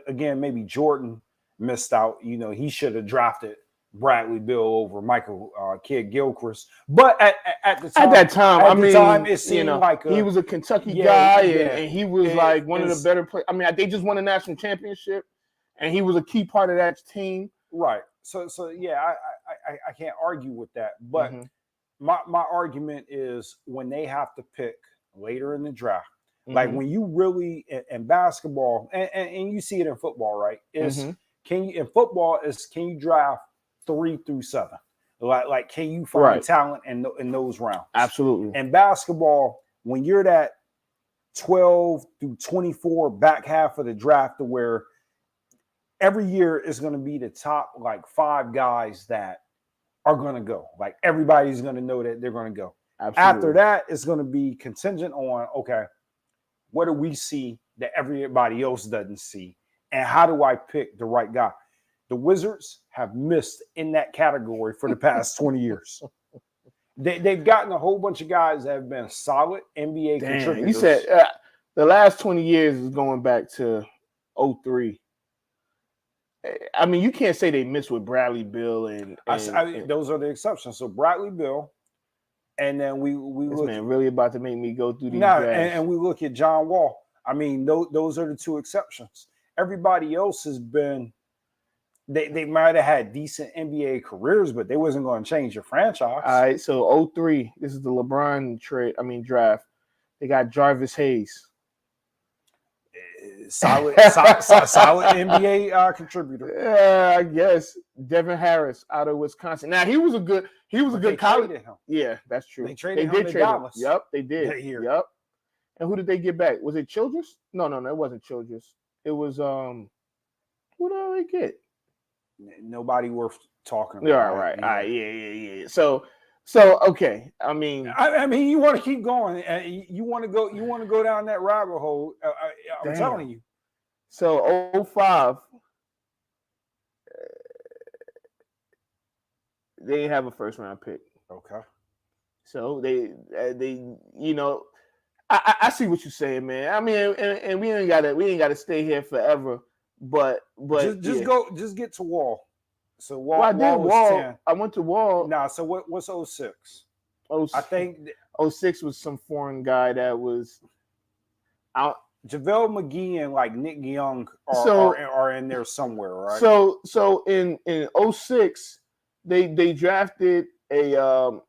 again, maybe Jordan missed out. You know, he should have drafted Bradley Beal over Michael Kidd-Gilchrist. But at the time, it seemed like he was a Kentucky guy, and he was like one of the better players. I mean, they just won a national championship, and he was a key part of that team. Right. So yeah, I can't argue with that. But my argument is when they have to pick later in the draft, like when you really in basketball, and you see it in football, right? Can you draft 3 through 7? Like can you find talent in those rounds? Absolutely. In basketball, when you're that 12 through 24 back half of the draft, to where every year is going to be the top 5 guys that are going to go. Like everybody's going to know that they're going to go. Absolutely. After that, it's going to be contingent on, okay, what do we see that everybody else doesn't see? And how do I pick the right guy? The Wizards have missed in that category for the past 20 years. They've gotten a whole bunch of guys that have been solid NBA contributors. You said the last 20 years is going back to 2003. I mean, you can't say they missed with Bradley Beal and those are the exceptions. So Bradley Beal, and then we this look man really about to make me go through these drafts. And we look at John Wall. I mean, those are the 2 exceptions. Everybody else has been. They might have had decent NBA careers, but they wasn't going to change your franchise. All right, so 2003. This is the LeBron draft. They got Jarvis Hayes. Solid NBA contributor. Yeah, I guess Devin Harris out of Wisconsin. Now he was a good college. Him. Yeah, that's true. They traded him to Dallas. Yep, they did. That year. Yep. And who did they get back? Was it Childress? No, it wasn't Childress. It was who did they get? Nobody worth talking about. Yeah, right. All right. Yeah. So okay. I mean, you want to keep going. You want to go down that rabbit hole. I'm telling you. So 05, they have a first round pick. Okay. So they I see what you're saying, man. I mean, and we ain't gotta stay here forever. But just get to Wall. So Wall, well, I did Wall was Wall. 10. I went to Wall. Nah, so what's 06? I think 06 was some foreign guy that was out. JaVale McGee and like Nick Young are in there somewhere, right? So in 06, they drafted a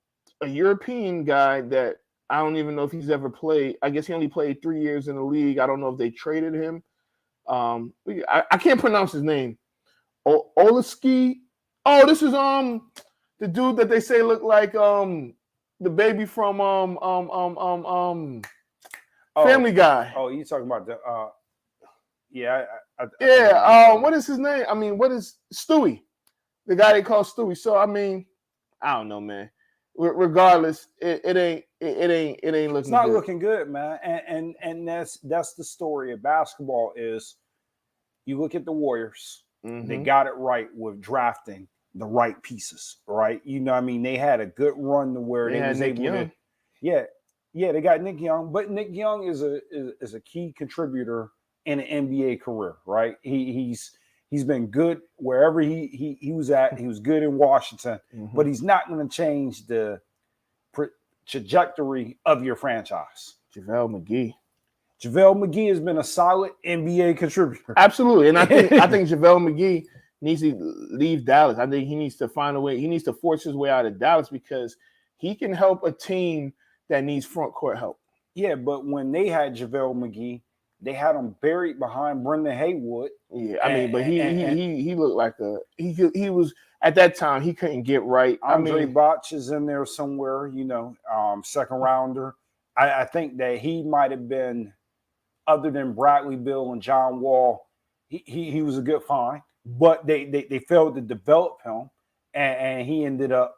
European guy that I don't even know if he's ever played. I guess he only played 3 years in the league. I don't know if they traded him. I can't pronounce his name. Oleski. Oh, this is the dude that they say looked like the baby from Family Guy. Oh, you talking about the What is his name? I mean, what is Stewie? The guy they call Stewie. So I mean, I don't know, man. Regardless, it ain't looking. It's not good. looking good, man. And that's the story of basketball. Is you look at the Warriors, they got it right with drafting the right pieces, right? You know, what I mean, they had a good run to where they was able to. Yeah, they got Nick Young, but Nick Young is a key contributor in an NBA career, right? He's been good wherever he was at. He was good in Washington, but he's not going to change the trajectory of your franchise. JaVale McGee has been a solid NBA contributor. Absolutely, and I think JaVale McGee needs to leave Dallas. I think he needs to find a way. He needs to force his way out of Dallas because he can help a team that needs front court help. Yeah, but when they had JaVale McGee, they had him buried behind Brendan Haywood. Yeah, I mean, but he looked like he was at that time he couldn't get right. Andre Botch is in there somewhere, you know, second rounder. I think that he might have been, other than Bradley Beal and John Wall, he was a good find, but they failed to develop him, and he ended up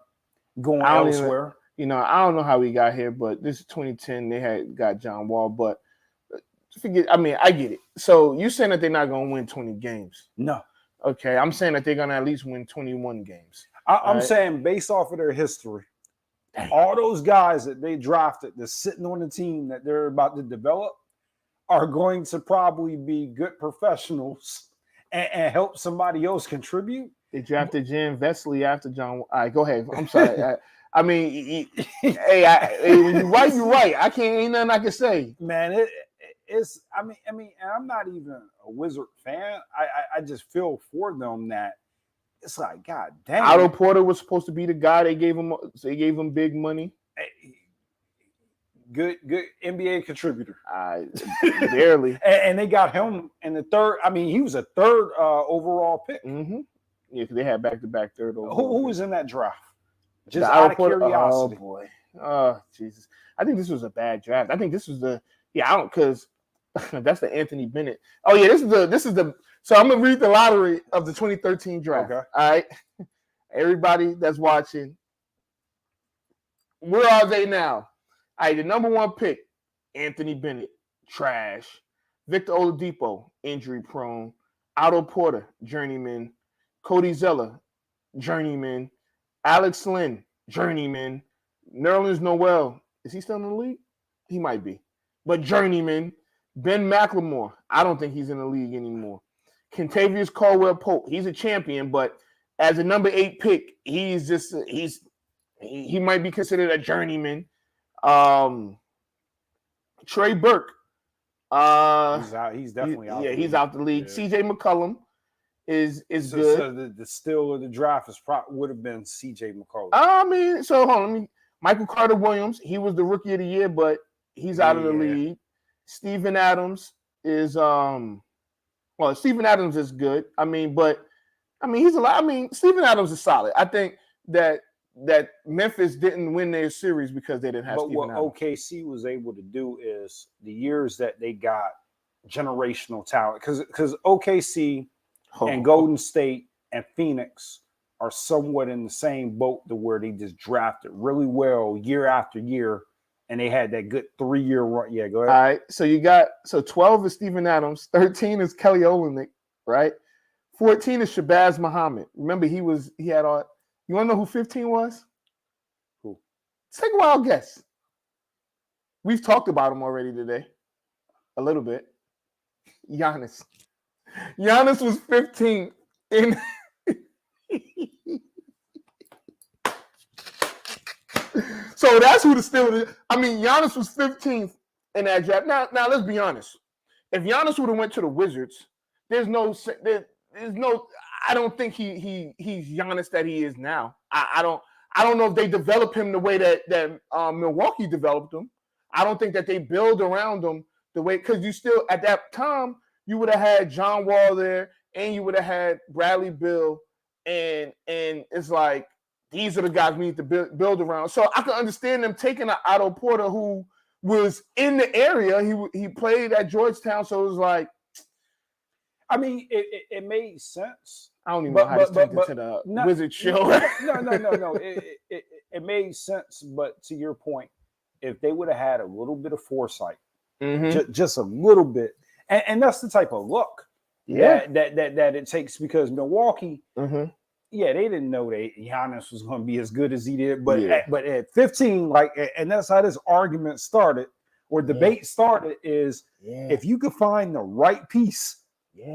going elsewhere. I don't know how we got here, but this is 2010. They had got John Wall, but forget. I mean, I get it. So you're saying that they're not going to win 20 games? No. Okay, I'm saying that they're going to at least win 21 games. I'm saying based off of their history, all those guys that they drafted that's sitting on the team that they're about to develop are going to probably be good professionals and help somebody else contribute. They drafted Jan Vesley after John. All right, go ahead. I'm sorry. I mean, when you're right, you're right. Ain't nothing I can say. Man, it's. I mean, and I'm not even a Wizard fan. I just feel for them that it's like, God damn. Otto Porter was supposed to be the guy. They gave him big money. Good NBA contributor. Barely. And they got him in the third. I mean, he was a third overall pick. Mm-hmm. Yeah, because they had back-to-back third overall. Who was in that draft? Just out of curiosity. Oh boy. Oh Jesus. I think this was a bad draft. I think this was because that's the Anthony Bennett. Oh yeah, this is the so I'm gonna read the lottery of the 2013 draft. Okay. All right. Everybody that's watching, where are they now? All right, the number one pick, Anthony Bennett, trash. Victor Oladipo, injury prone. Otto Porter, journeyman. Cody Zeller, journeyman. Alex Lynn, journeyman. Nerlens Noel, is he still in the league? He might be. But journeyman. Ben McLemore, I don't think he's in the league anymore. Kentavious Caldwell-Pope, he's a champion, but as a number 8 pick, he might be considered a journeyman. Trey Burke. He's out. He's definitely out. Yeah, he's out the league. Yeah. CJ McCollum is good. So the steal of the draft would have been CJ McCollum. I mean, so hold on. Michael Carter Williams, he was the rookie of the year, but he's out of the league. Steven Adams is Steven Adams is good. He's a lot. Steven Adams is solid. I think that Memphis didn't win their series because they didn't have Steven Adams. What OKC was able to do is the years that they got generational talent, because OKC and Golden State and Phoenix are somewhat in the same boat to where they just drafted really well year after year and they had that good 3-year run. Yeah, go All ahead. right. So you got 12 is Steven Adams, 13 is Kelly Olynyk, right? 14 is Shabazz Muhammad. Remember, he had all. You want to know who 15 was? Who? Take a wild guess. We've talked about him already today, a little bit. Giannis. Giannis was 15 in. So that's who the Steelers. I mean, Giannis was 15th in that draft. Now let's be honest. If Giannis would have went to the Wizards, there's no. I don't think he's Giannis that he is now. I don't know if they develop him the way that Milwaukee developed him. I don't think that they build around him the way, because you still at that time you would have had John Wall there and you would have had Bradley Beal, and it's like these are the guys we need to build around. So I can understand them taking an Otto Porter who was in the area. He played at Georgetown, so it was like, I mean, it made sense. I don't even know how this turned into the Wizard show. No. It made sense, but to your point, if they would have had a little bit of foresight, just a little bit, and that's the type of look that it takes, because Milwaukee, they didn't know that Giannis was going to be as good as he did, but at 15, and that's how this argument started or debate started, is if you could find the right piece.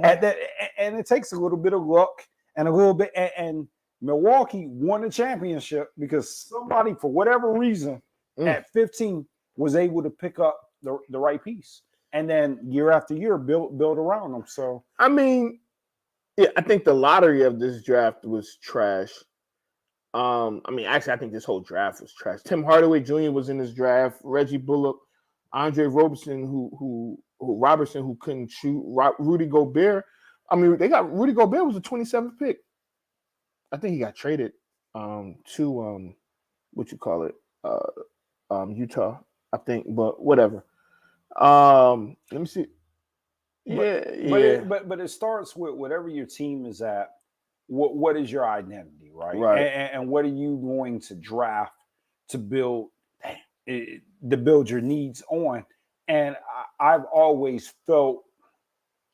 At that, and it takes a little bit of luck and a little bit, and Milwaukee won the championship because somebody, for whatever reason, at 15 was able to pick up the right piece, and then year after year build around them. So I mean, I think the lottery of this draft was trash. I mean, actually, I think this whole draft was trash. Tim Hardaway Jr. was in this draft. Reggie Bullock, Andre Robertson, who couldn't shoot, Rudy Gobert. I mean, they got Rudy Gobert was the 27th pick. I think he got traded to Utah, I think, but whatever. Let me see. But it starts with whatever your team is at. What is your identity, right? Right. And what are you going to draft to build your needs on? And I've always felt,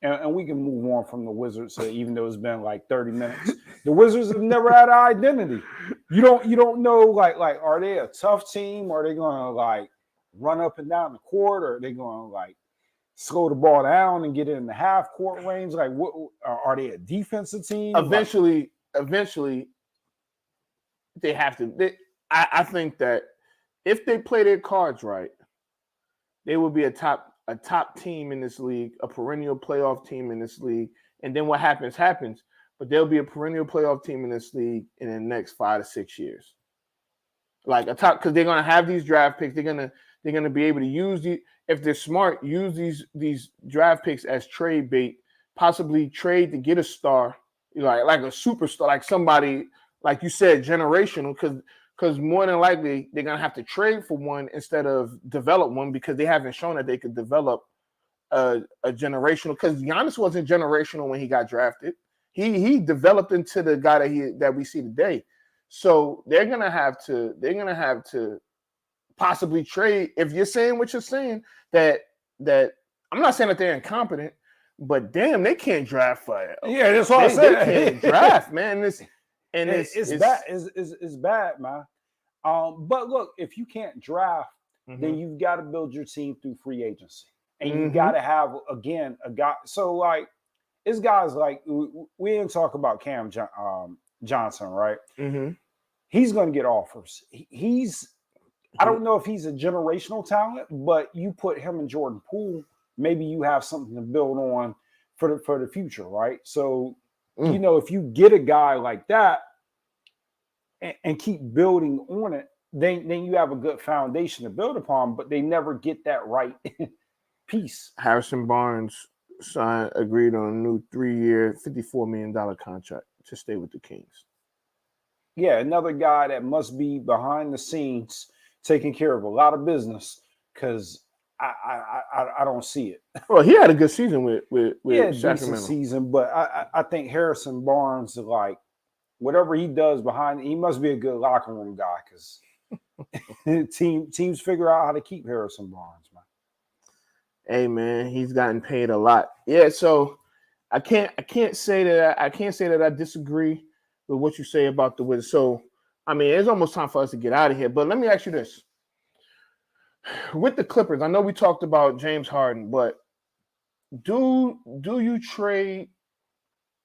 and we can move on from the Wizards, even though it's been like 30 minutes. The Wizards have never had an identity. You don't know, like are they a tough team? Are they going to like run up and down the court? Or are they going to like slow the ball down and get in the half court range? Like, what are they a defensive team? Eventually, they have to. I think that if they play their cards right, they will be a top team in this league, a perennial playoff team in this league. And then what happens. But they'll be a perennial playoff team in this league in the next 5 to 6 years. Like a top, because they're gonna have these draft picks. They're gonna be able to use if they're smart, use these draft picks as trade bait, possibly trade to get a star, like a superstar, like somebody, like you said, generational, because more than likely they're going to have to trade for one instead of develop one, because they haven't shown that they could develop a generational, because Giannis wasn't generational when he got drafted. He developed into the guy that we see today. So they're going to have to possibly trade. If you're saying what you're saying, that I'm not saying that they're incompetent, but damn, they can't draft for. Yeah, that's what I said. They can't draft, man. It's bad. It's bad, man. But look, if you can't draft, then you've got to build your team through free agency, and you got to have again a guy. So like, it's guys like we didn't talk about Cam Johnson, right? He's going to get offers. I don't know if he's a generational talent, but you put him in Jordan Poole, maybe you have something to build on for the future, right? So, if you get a guy like that and keep building on it, then you have a good foundation to build upon, but they never get that right piece. Harrison Barnes agreed on a new 3-year, $54 million contract to stay with the Kings. Yeah, another guy that must be behind the scenes taking care of a lot of business, because I don't see it. Well, he had a good season with Sacramento. Decent season, but I think Harrison Barnes, like whatever he does behind, he must be a good locker room guy, because Teams figure out how to keep Harrison Barnes, man. Hey man, he's gotten paid a lot. Yeah, so I can't say that I disagree with what you say about the Wizards. So I mean, it's almost time for us to get out of here. But let me ask you this: with the Clippers, I know we talked about James Harden, but do you trade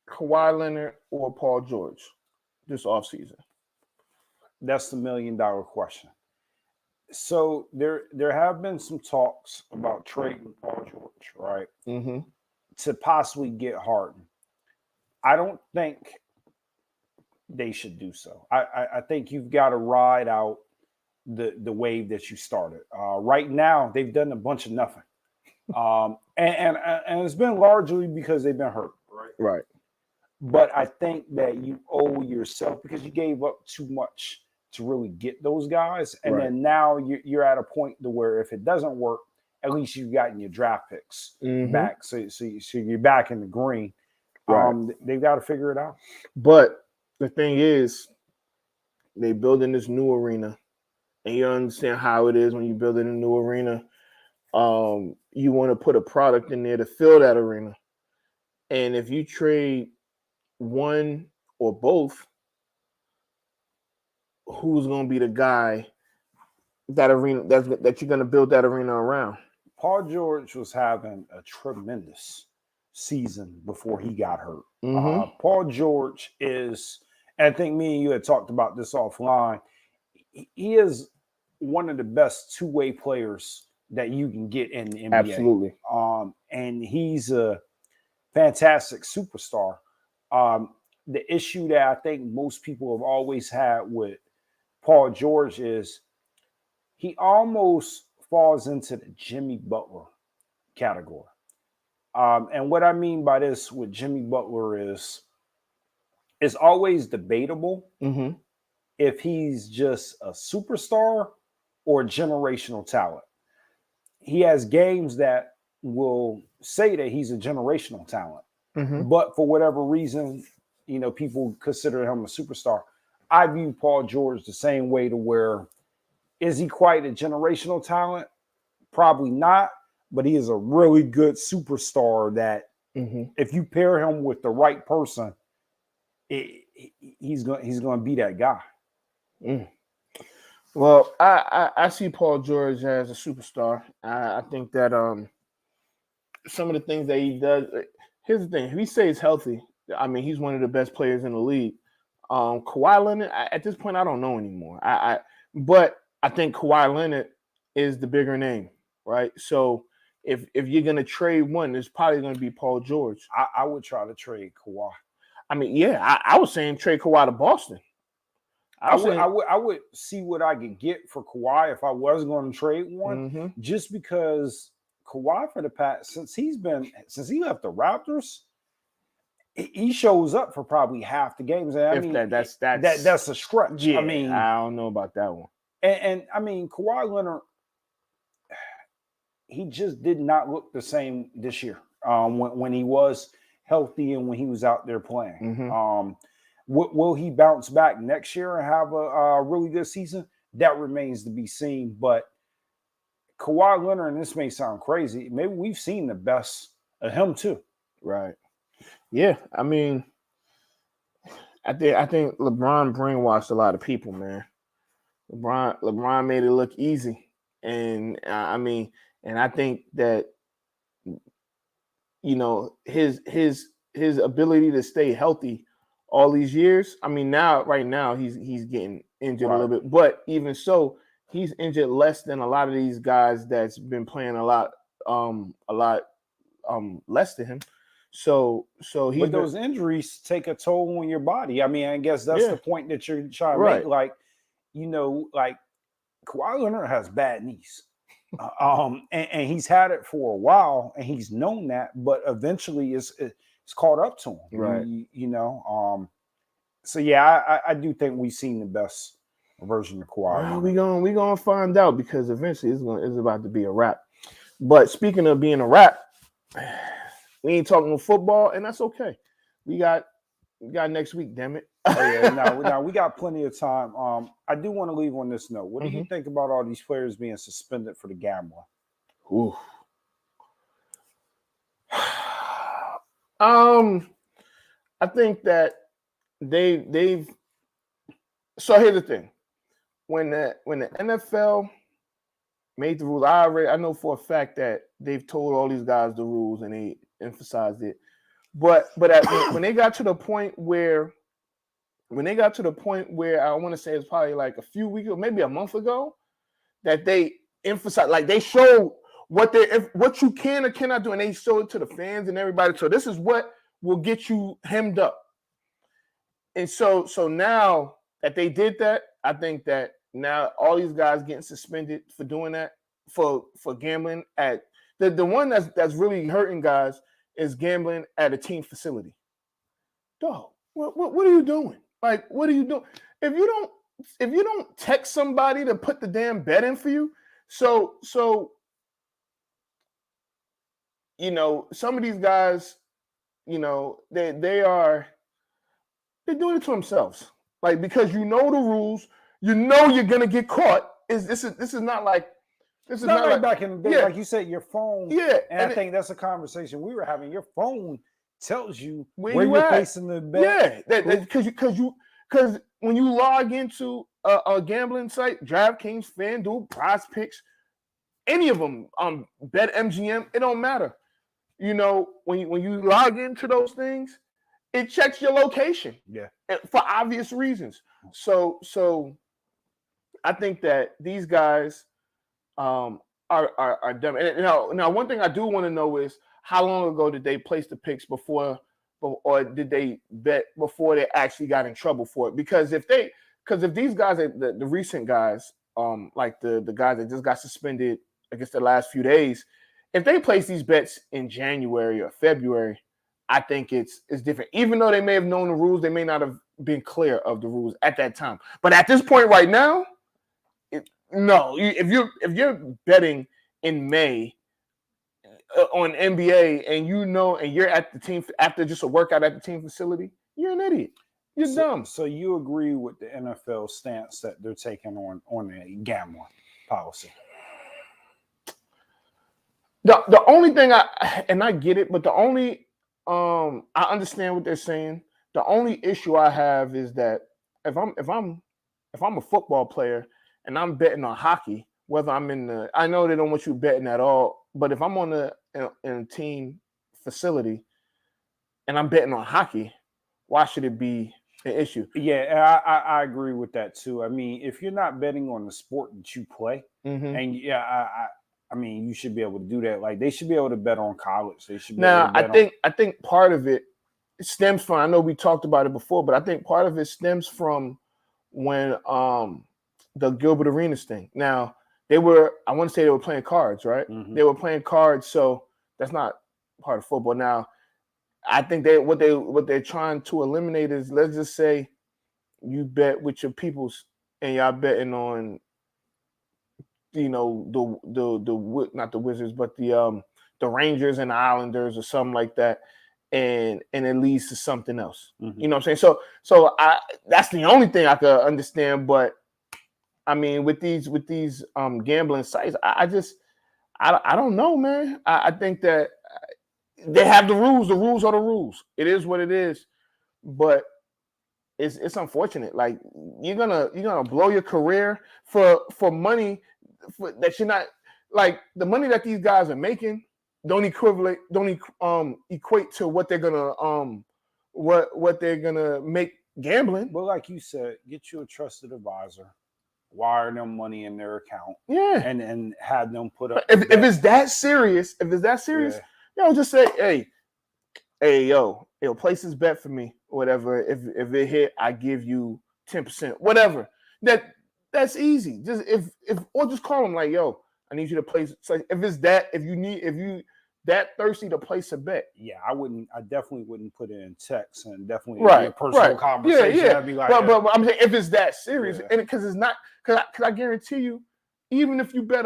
Kawhi Leonard or Paul George this offseason? That's the $1 million question. So there have been some talks about trading Paul George, right? Mm-hmm. To possibly get Harden. I don't think they should do so. I think you've got to ride out the wave that you started. Right now, they've done a bunch of nothing. And it's been largely because they've been hurt, right? Right. But I think that you owe yourself, because you gave up too much to really get those guys. And Right. then now you're at a point to where if it doesn't work, at least you've gotten your draft picks back. So you're back in the green. Right. They've got to figure it out. But the thing is, they building this new arena, and you understand how it is when you build in a new arena. You want to put a product in there to fill that arena. And if you trade one or both, who's going to be the guy that you're going to build that arena around? Paul George was having a tremendous season before he got hurt. Paul George is, and I think me and you had talked about this offline, he is one of the best two-way players that you can get in the NBA. Absolutely. And he's a fantastic superstar. The issue that I think most people have always had with Paul George is he almost falls into the Jimmy Butler category. And what I mean by this with Jimmy Butler is it's always debatable if he's just a superstar or a generational talent. He has games that will say that he's a generational talent, but for whatever reason, people consider him a superstar. I view Paul George the same way, to where, is he quite a generational talent? Probably not, but he is a really good superstar that if you pair him with the right person, he's going to be that guy. Well, I see Paul George as a superstar. I think that some of the things that he does. Here's the thing: if he stays healthy, I mean, he's one of the best players in the league. Kawhi Leonard, at this point, I don't know anymore. But I think Kawhi Leonard is the bigger name, right? So if you're gonna trade one, it's probably gonna be Paul George. I would try to trade Kawhi. I mean, yeah, I was saying trade Kawhi to Boston. I would see what I could get for Kawhi if I was going to trade one, just because Kawhi for the past since he left the Raptors, he shows up for probably half the games. And that's a stretch. Yeah, I mean, I don't know about that one. And I mean, Kawhi Leonard, he just did not look the same this year when he was healthy and when he was out there playing. Will he bounce back next year and have a really good season? That remains to be seen. But Kawhi Leonard, and this may sound crazy, maybe we've seen the best of him too. Right. Yeah. I mean, I think LeBron brainwashed a lot of people, man. LeBron made it look easy. And I mean, and I think that, his ability to stay healthy all these years. I mean, right now he's getting injured a little bit, but even so, he's injured less than a lot of these guys that's been playing a lot less than him. So but those injuries take a toll on your body. I mean, I guess that's the point that you're trying to make. Like, like Kawhi Leonard has bad knees. And he's had it for a while, and he's known that, but eventually it's caught up to him, right? So yeah, I do think we've seen the best version of Kawhi. Well, we gonna find out, because eventually it's about to be a wrap. But speaking of being a wrap, we ain't talking football, and that's okay. We got next week, damn it. Oh yeah, now we got plenty of time. I do want to leave on this note. What do you think about all these players being suspended for the gambling? Ooh. I think that they've. So here's the thing: when the NFL made the rules, I know for a fact that they've told all these guys the rules and they emphasized it. But when they got to the point where I want to say it's probably like a few weeks or maybe a month ago, that they emphasized, like they showed what you can or cannot do, and they showed it to the fans and everybody. So this is what will get you hemmed up. And so now that they did that, I think that now all these guys getting suspended for doing that, for gambling at the one that's really hurting guys is gambling at a team facility. Dog, what are you doing? Like, what are you doing? If you don't text somebody to put the damn bet in for you, so you know, some of these guys, you know, they're doing it to themselves. Like, because you know the rules, you know you're gonna get caught. This is not like this is not like back in the day, like you said, your phone. Yeah, and I think that's a conversation we were having. Your phone tells you where you're you're placing the bet. Yeah, because when you log into a gambling site, DraftKings, FanDuel, PrizePicks, any of them, BetMGM, it don't matter. You know, when you log into those things, it checks your location. Yeah, for obvious reasons. So I think that these guys are dumb. And now one thing I do want to know is how long ago did they place the picks before, or did they bet before they actually got in trouble for it? Because if these guys, the recent guys, like the guys that just got suspended, I guess the last few days, if they place these bets in January or February, I think it's different. Even though they may have known the rules, they may not have been clear of the rules at that time. But at this point right now, if you're betting in May on NBA and and you're at the team after just a workout at the team facility, you're an idiot. You're dumb. So you agree with the NFL stance that they're taking on a gambling policy? The only thing I get it, but the only I understand what they're saying. The only issue I have is that if I'm a football player and I'm betting on hockey, whether I'm I know they don't want you betting at all, but if I'm in a team facility and I'm betting on hockey, why should it be an issue? Yeah, I agree with that too. I mean, if you're not betting on the sport that you play, and I mean, you should be able to do that. Like, they should be able to bet on college. They should be able to bet I think part of it stems from, I know we talked about it before, but I think part of it stems from when the Gilbert Arenas thing. Now, I want to say they were playing cards, right? Mm-hmm. They were playing cards, so that's not part of football. Now, I think what they're trying to eliminate is, let's just say you bet with your peoples and y'all betting on, you know, the not the Wizards, but the Rangers and the Islanders or something like that, and it leads to something else. Mm-hmm. You know what I'm saying? So that's the only thing I could understand. But I mean, with these gambling sites, I don't know, man. I think that they have the rules. The rules are the rules. It is what it is. But it's unfortunate. Like, you're gonna blow your career for money that you're not, like, the money that these guys are making don't equate to what they're gonna what they're gonna make gambling. But like you said, get you a trusted advisor, wire them money in their account, and have them put up. If it's that serious, yo, just say, hey, yo, place this bet for me, whatever. If it hit, I give you 10%, whatever. That's easy. Just call them like, yo, I need you to place. So if you that thirsty to place a bet. Yeah, I definitely wouldn't put it in text, and definitely be a personal conversation. Yeah. I'd be like, but I'm saying, if it's that serious, and because it's not, because I guarantee you, even if you bet,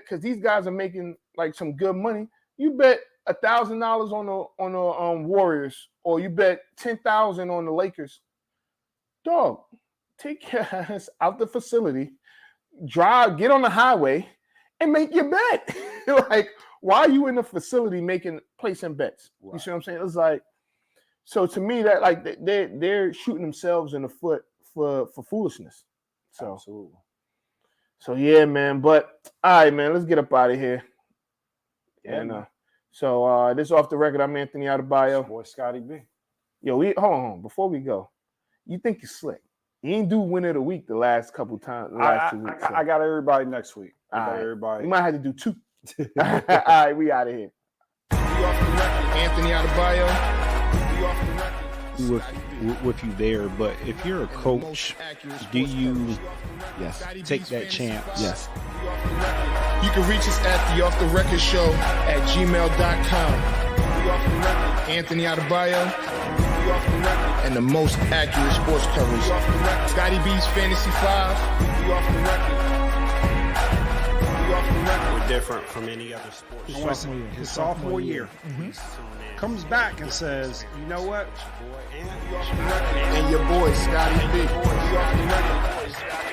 because these guys are making like some good money, you bet $1,000 on the Warriors, or you bet $10,000 on the Lakers. dog, take your ass out the facility, drive, get on the highway, and make your bet. Like, why are you in the facility placing bets? You see what I'm saying? It's like, so to me, that like they're shooting themselves in the foot for foolishness. So Absolutely. So yeah, man. But all right, man, let's get up out of here. Yeah, And so this is Off the Record. I'm Anthony Adebayo. Boy, Scotty B. Yo, hold on. Before we go, you think you're slick? You ain't do Win of the Week the last couple times. Last 2 weeks. I got everybody next week. I got All right. everybody. We might have to do 2. All right, we out of here. We off the record. Anthony Adebayo. We off the record. with you there, but if you're a coach, do you take that chance? Yes. You can reach us at the Off the Record Show at gmail.com. We off the record. Anthony Adebayo. We off the record. And the most accurate sports coverage. We off the record. Scotty B's Fantasy 5. We off the record. We off the record. We're different from any other sports. His sophomore year. Comes back and says, you know what? And your boy, Scotty B. We off the record.